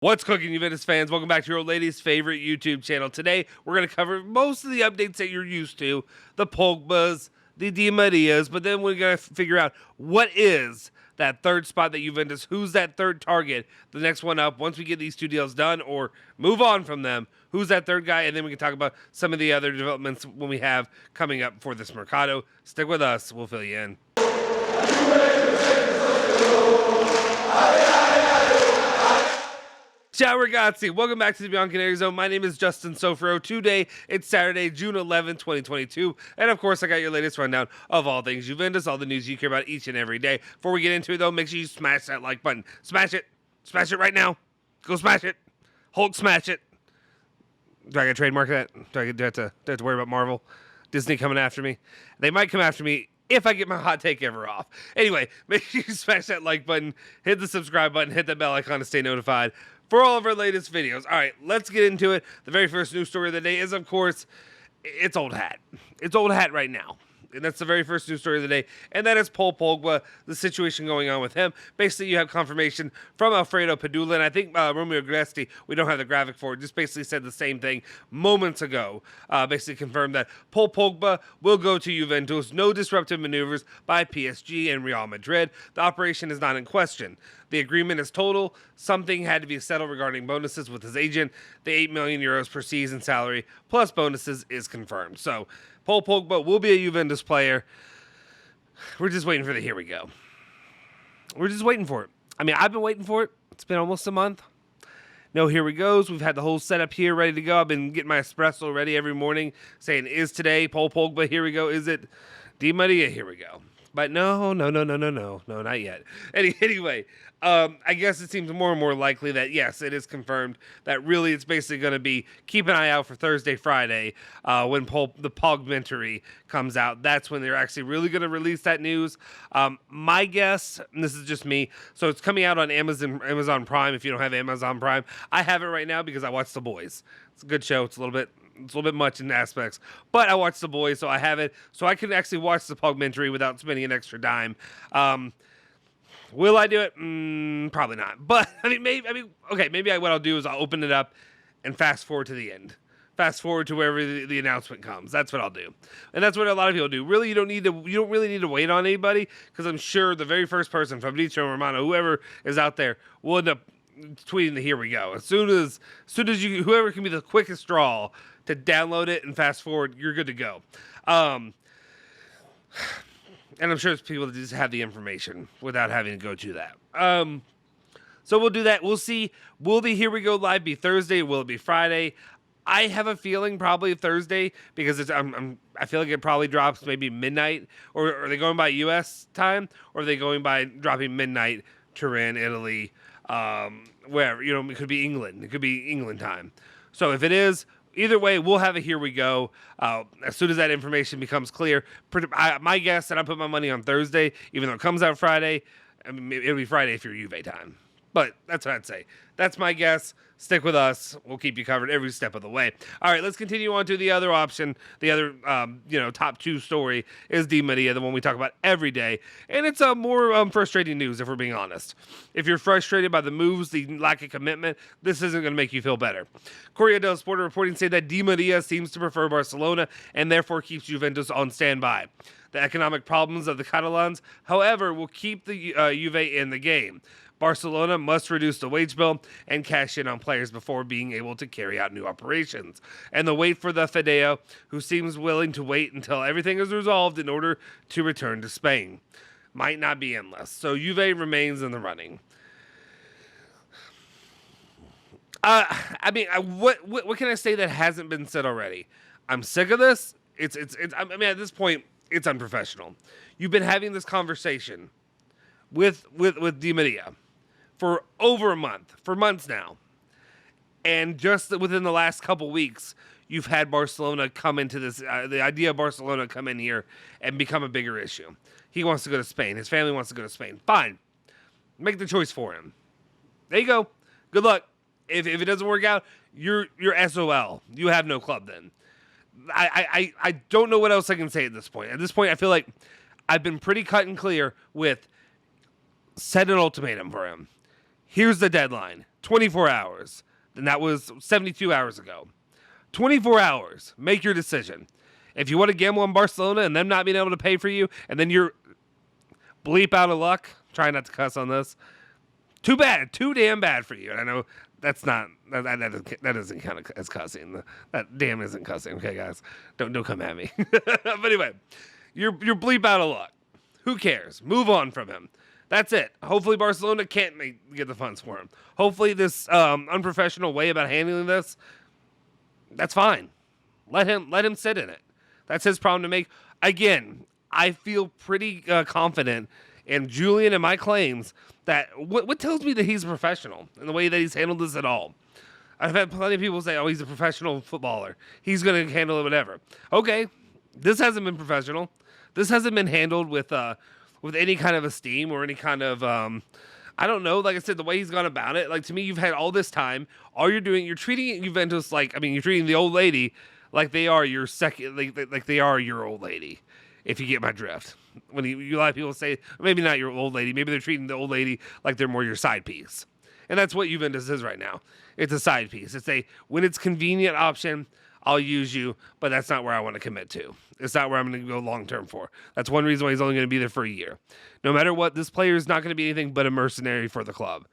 What's cooking, Juventus fans? Welcome back to your lady's favorite YouTube channel. Today, we're going to cover most of the updates that you're used to, the Pogbas, the Di Marias, but then we're going to figure out what is that third spot that Juventus, who's that third target, the next one up, once we get these two deals done or move on from them, who's that third guy, and then we can talk about some of the other developments when we have coming up for this Mercado. Stick with us. We'll fill you in. Ciao ragazzi, welcome back to the Bianconeri Zone. My name is Justin Sofro. Today, it's Saturday, June 11, 2022. And of course, I got your latest rundown of all things Juventus, all the news you care about each and every day. Before we get into it though, make sure you smash that like button. Smash it. Smash it right now. Go smash it. Hulk smash it. Do I get to trademark that? Do I have to worry about Marvel? Disney coming after me? They might come after me if I get my hot take ever off. Anyway, make sure you smash that like button, hit the subscribe button, hit that bell icon to stay notified for all of our latest videos. All right, let's get into it. The very first news story of the day is, of course, it's Old Hat. It's Old Hat right now. And that's the very first news story of the day. And that is Paul Pogba, the situation going on with him. Basically, you have confirmation from Alfredo Padula. And I think Romeo Gresti, we don't have the graphic for it, just basically said the same thing moments ago. Basically confirmed that Paul Pogba will go to Juventus. No disruptive maneuvers by PSG and Real Madrid. The operation is not in question. The agreement is total. Something had to be settled regarding bonuses with his agent. The 8 million euros per season salary plus bonuses is confirmed. So Paul Pogba will be a Juventus player. We're just waiting for the here we go. We're just waiting for it. I mean, I've been waiting for it. It's been almost a month. No, here we goes. We've had the whole setup here ready to go. I've been getting my espresso ready every morning saying, is today Paul Pogba? Here we go. Is it Di Maria? Here we go. But no, not yet. Anyway, I guess it seems more and more likely that, yes, it is confirmed that really it's basically going to be keep an eye out for Thursday, Friday, when the Pogmentary comes out. That's when they're actually really going to release that news. My guess, and this is just me, so it's coming out on Amazon Prime if you don't have Amazon Prime. I have it right now because I watch The Boys. It's a good show. It's a little bit much in aspects, but I watch The Boys, so I have it, so I can actually watch the Pogmentary without spending an extra dime. Will I do it? Probably not. But maybe what I'll do is I'll open it up and fast forward to the end. Fast forward to wherever the announcement comes. That's what I'll do, and that's what a lot of people do. Really, you don't really need to wait on anybody, because I'm sure the very first person, Fabrizio Romano, whoever is out there, will end up tweeting the here we go. As soon as whoever can be the quickest draw to download it and fast forward, you're good to go. And I'm sure it's people that just have the information without having to go to that. So we'll do that. We'll see. Will the Here We Go live be Thursday? Will it be Friday? I have a feeling probably Thursday, because I feel like it probably drops maybe midnight. Or are they going by U.S. time? Or are they going by dropping midnight, Turin, Italy, wherever? It could be England. It could be England time. So if it is, either way, we'll have a Here We Go as soon as that information becomes clear. My guess, and I put my money on Thursday, even though it comes out Friday. I mean, it'll be Friday if you're Juve time. But that's what I'd say. That's my guess. Stick with us. We'll keep you covered every step of the way. All right, let's continue on to the other option. The other, top two story is Di Maria, the one we talk about every day. And it's more frustrating news, if we're being honest. If you're frustrated by the moves, the lack of commitment, this isn't going to make you feel better. Corriere dello Sport reporting say that Di Maria seems to prefer Barcelona and therefore keeps Juventus on standby. The economic problems of the Catalans, however, will keep the Juve in the game. Barcelona must reduce the wage bill and cash in on players before being able to carry out new operations. And the wait for the Fideo, who seems willing to wait until everything is resolved in order to return to Spain, might not be endless. So Juve remains in the running. What can I say that hasn't been said already? I'm sick of this. At this point, it's unprofessional. You've been having this conversation with Di Maria for over a month, for months now. And just within the last couple weeks, you've had Barcelona come into this, the idea of Barcelona come in here and become a bigger issue. He wants to go to Spain. His family wants to go to Spain. Fine. Make the choice for him. There you go. Good luck. If it doesn't work out, you're SOL. You have no club then. I don't know what else I can say at this point. At this point, I feel like I've been pretty cut and clear with set an ultimatum for him. Here's the deadline. 24 hours. And that was 72 hours ago. 24 hours. Make your decision. If you want to gamble on Barcelona and them not being able to pay for you, and then you're bleep out of luck, try not to cuss on this. Too bad. Too damn bad for you. And I know that's not, that doesn't count as cussing. That damn isn't cussing. Okay, guys? Don't come at me. But anyway, you're bleep out of luck. Who cares? Move on from him. That's it. Hopefully Barcelona can't get the funds for him. Hopefully this unprofessional way about handling this, that's fine. Let him sit in it. That's his problem to make. Again, I feel pretty confident in Julian and my claims that what tells me that he's a professional in the way that he's handled this at all. I've had plenty of people say, oh, he's a professional footballer. He's going to handle it whatever. Okay, this hasn't been professional. This hasn't been handled with any kind of esteem or any kind of, I don't know, like I said, the way he's gone about it. Like, to me, you've had all this time. All you're doing, you're treating Juventus like, you're treating the old lady like they are your second, like they are your old lady, if you get my drift. When a lot of people say, maybe not your old lady, maybe they're treating the old lady like they're more your side piece. And that's what Juventus is right now. It's a side piece. It's when it's convenient option, I'll use you, but that's not where I want to commit to. It's not where I'm going to go long-term for. That's one reason why he's only going to be there for a year. No matter what, this player is not going to be anything but a mercenary for the club.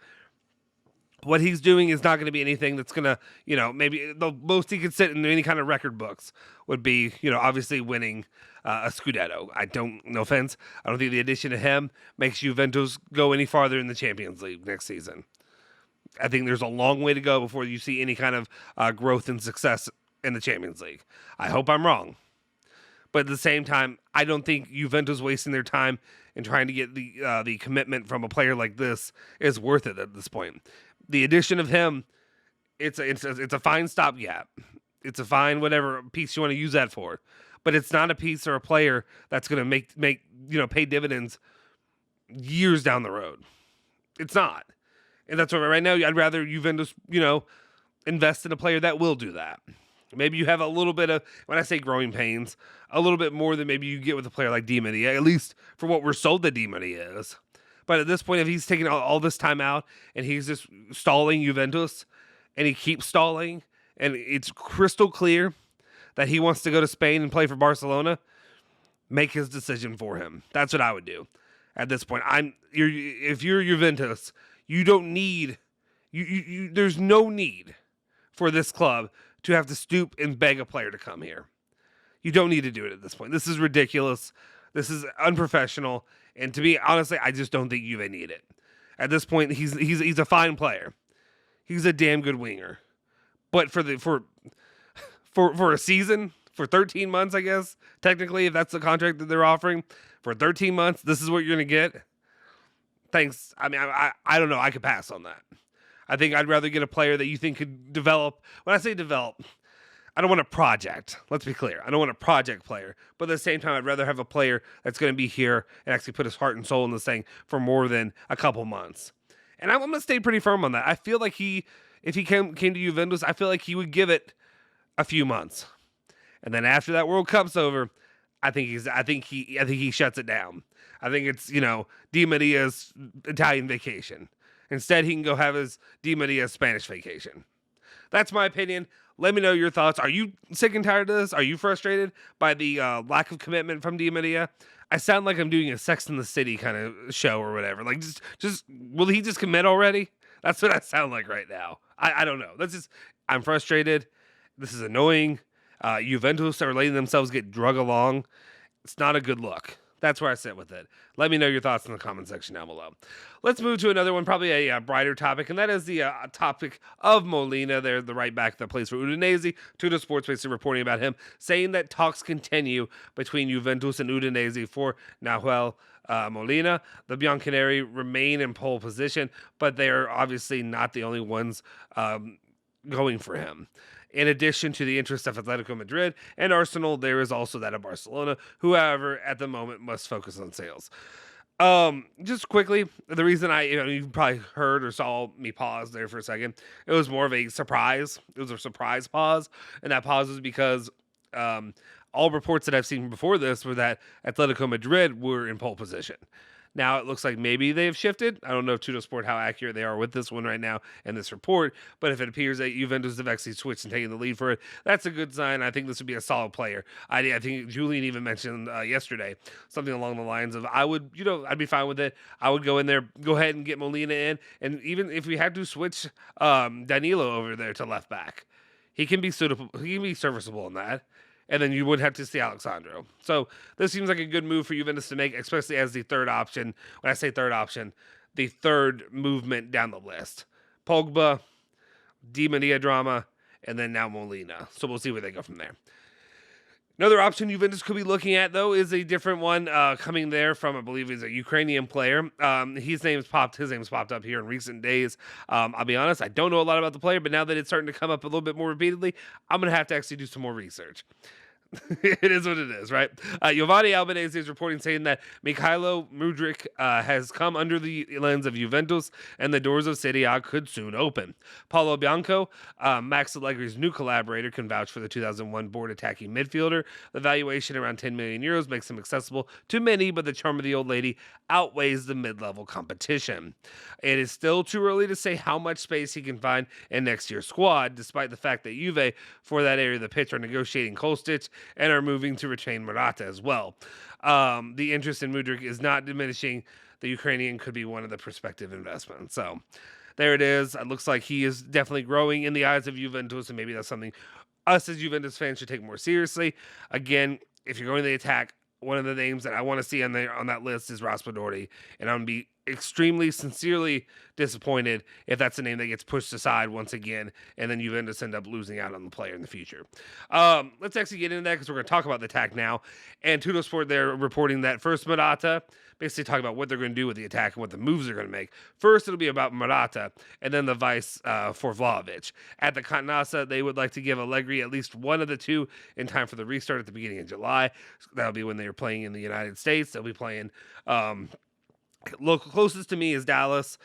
What he's doing is not going to be anything that's going to, maybe the most he could sit in any kind of record books would be, obviously winning a Scudetto. No offense, I don't think the addition of him makes Juventus go any farther in the Champions League next season. I think there's a long way to go before you see any kind of growth and success in the Champions League. I hope I'm wrong. But at the same time, I don't think Juventus wasting their time in trying to get the commitment from a player like this is worth it at this point. The addition of him, it's a fine stopgap. It's a fine whatever piece you want to use that for. But it's not a piece or a player that's going to make pay dividends years down the road. It's not. And that's why right now I'd rather Juventus, invest in a player that will do that. Maybe you have a little bit of, when I say growing pains, a little bit more than maybe you get with a player like Di Maria, at least for what we're sold that Di Maria is. But at this point, if he's taking all this time out and he's just stalling Juventus and he keeps stalling and it's crystal clear that he wants to go to Spain and play for Barcelona, make his decision for him. That's what I would do at this point. If you're Juventus, you don't need, there's no need for this club to have to stoop and beg a player to come here. You don't need to do it at this point. This is ridiculous. This is unprofessional. And to be honestly, I just don't think Juve need it. At this point, he's a fine player. He's a damn good winger. But for a season, for 13 months, I guess, technically, if that's the contract that they're offering, for 13 months, this is what you're going to get. Thanks. I don't know. I could pass on that. I think I'd rather get a player that you think could develop. When I say develop, I don't want a project. Let's be clear. I don't want a project player. But at the same time, I'd rather have a player that's going to be here and actually put his heart and soul in this thing for more than a couple months. And I'm going to stay pretty firm on that. I feel like if he came to Juventus, I feel like he would give it a few months. And then after that World Cup's over, I think he shuts it down. I think it's, Di Maria's Italian vacation. Instead, he can go have his Di Maria Spanish vacation. That's my opinion. Let me know your thoughts. Are you sick and tired of this? Are you frustrated by the lack of commitment from Di Maria? I sound like I'm doing a Sex and the City kind of show or whatever. Like, just will he just commit already? That's what I sound like right now. I don't know. I'm frustrated. This is annoying. Juventus are letting themselves get drug along. It's not a good look. That's where I sit with it. Let me know your thoughts in the comment section down below. Let's move to another one, probably a brighter topic, and that is the topic of Molina. They're the right back that plays for Udinese. Tutto Sports basically reporting about him, saying that talks continue between Juventus and Udinese for Nahuel Molina. The Bianconeri remain in pole position, but they are obviously not the only ones going for him. In addition to the interest of Atletico Madrid and Arsenal, there is also that of Barcelona, who, however, at the moment must focus on sales. Just quickly, the reason you probably heard or saw me pause there for a second, it was more of a surprise. It was a surprise pause, and that pause was because all reports that I've seen before this were that Atletico Madrid were in pole position. Now it looks like maybe they have shifted. I don't know if Tuttosport how accurate they are with this one right now in this report, but if it appears that Juventus have actually switched and taken the lead for it, that's a good sign. I think this would be a solid player. I think Julian even mentioned yesterday something along the lines of I'd be fine with it. I would go in there, go ahead and get Molina in, and even if we had to switch Danilo over there to left back, he can be suitable. He can be serviceable in that. And then you would have to see Alexandro. So this seems like a good move for Juventus to make, especially as the third option. When I say third option, the third movement down the list. Pogba, Di Maria drama, and then now Molina. So we'll see where they go from there. Another option Juventus could be looking at, though, is a different one coming there from, I believe, he's a Ukrainian player. His name's popped up here in recent days. I'll be honest, I don't know a lot about the player, but now that it's starting to come up a little bit more repeatedly, I'm going to have to actually do some more research. It is what it is, right? Giovanni Albanese is reporting saying that Mikhailo Mudryk has come under the lens of Juventus and the doors of Serie A could soon open. Paulo Bianco, Max Allegri's new collaborator, can vouch for the 2001 board attacking midfielder. The valuation around 10 million euros makes him accessible to many, but the charm of the old lady outweighs the mid-level competition. It is still too early to say how much space he can find in next year's squad, despite the fact that Juve, for that area of the pitch, are negotiating Kostic and are moving to retain Morata as well. The interest in Mudryk is not diminishing. The Ukrainian could be one of the prospective investments. So there it is. It looks like he is definitely growing in the eyes of Juventus, and maybe that's something us as Juventus fans should take more seriously. Again, if you're going to the attack, one of the names that I want to see on that list is Raspadori, and I'm going to be extremely sincerely disappointed if that's the name that gets pushed aside once again, and then Juventus end up losing out on the player in the future. Let's actually get into that because we're going to talk about the attack now. And Tuttosport, they're reporting that first Morata, basically talking about what they're going to do with the attack and what the moves they're going to make. First, it'll be about Morata, and then the vice for Vlahovic. At the Canassa, they would like to give Allegri at least one of the two in time for the restart at the beginning of July. That'll be when they are playing in the United States. They'll be playing closest to me is Dallas,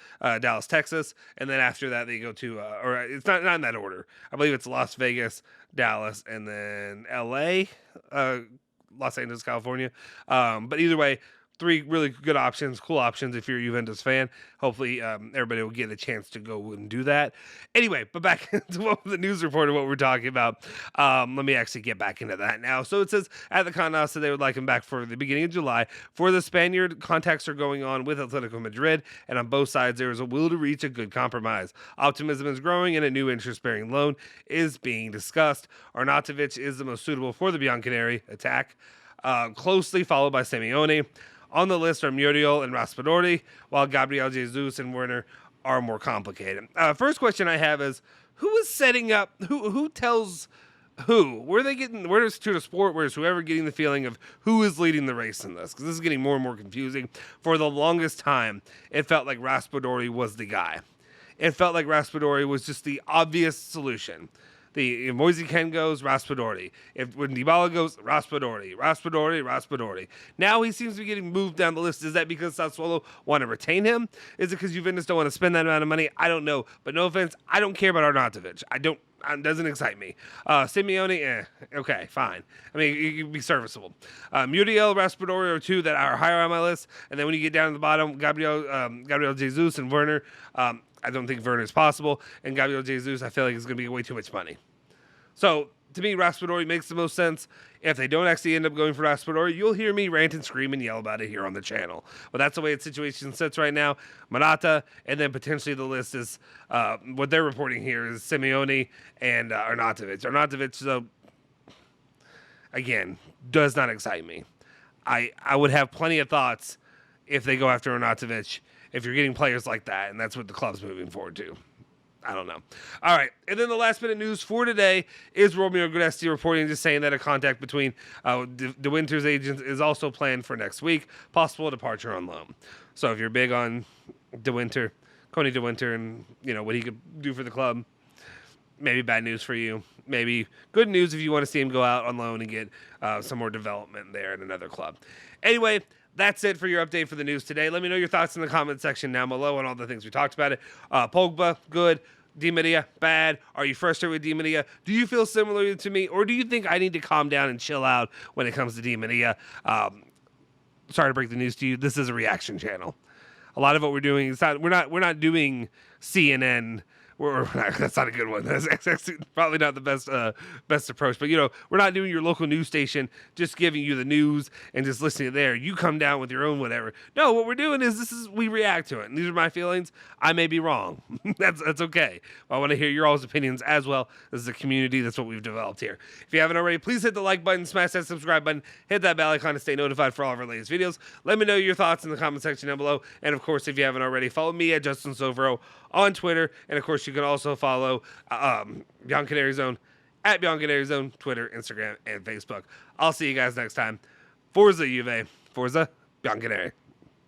Texas, and then after that they go to, or it's not in that order. I believe it's Las Vegas, Dallas, and then L.A., Los Angeles, California. But either way, three really good options, cool options if you're a Juventus fan. Hopefully everybody will get a chance to go and do that. Anyway, but back to the news report of what we're talking about. Let me actually get back into that now. So it says at the Canasta they would like him back for the beginning of July. For the Spaniard, contacts are going on with Atletico Madrid, and on both sides there is a will to reach a good compromise. Optimism is growing, and a new interest-bearing loan is being discussed. Arnautovic is the most suitable for the Bianconeri attack, closely followed by Simeone. On the list are Muriel and Raspadori, while Gabriel Jesus and Werner are more complicated. First question I have is, who is setting up, who tells who? Where is Tuttosport, where is whoever getting the feeling of who is leading the race in this? Because this is getting more and more confusing. For the longest time, it felt like Raspadori was the guy. It felt like Raspadori was just the obvious solution. If Moise Kean goes, Raspadori. When Dybala goes, Raspadori. Now he seems to be getting moved down the list. Is that because Sassuolo want to retain him? Is it because Juventus don't want to spend that amount of money? I don't know. But no offense, I don't care about Arnautovic. It doesn't excite me. Simeone, okay, fine. I mean, you can be serviceable. Muriel, Raspadori are two that are higher on my list. And then when you get down to the bottom, Gabriel Jesus and Werner, I don't think Werner is possible, and Gabriel Jesus, I feel like, is going to be way too much money. So, to me, Raspadori makes the most sense. If they don't actually end up going for Raspadori, you'll hear me rant and scream and yell about it here on the channel. But that's the way the situation sits right now. Morata, and then potentially the list is, what they're reporting here is Simeone and Arnautovic. Arnautovic, though, again, does not excite me. I would have plenty of thoughts if they go after Arnautovic, if you're getting players like that, and that's what the club's moving forward to. I don't know. All right, and then the last minute news for today is Romeo Gresti reporting, just saying that a contact between De Winter's agents is also planned for next week, possible departure on loan. So if you're big on Coney De Winter, and what he could do for the club, maybe bad news for you. Maybe good news if you want to see him go out on loan and get some more development there at another club. Anyway, that's it for your update for the news today. Let me know your thoughts in the comment section down below on all the things we talked about. Pogba, good. Di Maria, bad. Are you frustrated with Di Maria? Do you feel similar to me? Or do you think I need to calm down and chill out when it comes to Di Maria? sorry to break the news to you, this is a reaction channel. A lot of what we're doing is we're not doing CNN. That's not a good one. That's actually probably not the best approach. But we're not doing your local news station, just giving you the news and just listening there. You come down with your own whatever. No, what we're doing is we react to it. And these are my feelings. I may be wrong. That's okay. But I want to hear your all's opinions as well. This is a community. That's what we've developed here. If you haven't already, please hit the like button, smash that subscribe button, hit that bell icon to stay notified for all of our latest videos. Let me know your thoughts in the comment section down below. And of course, if you haven't already, follow me at Justin Sovero on Twitter. And of course, you can also follow Beyond Canary Zone at Beyond Canary Zone, Twitter, Instagram, and Facebook. I'll see you guys next time. Forza Juve, Forza Beyond Canary.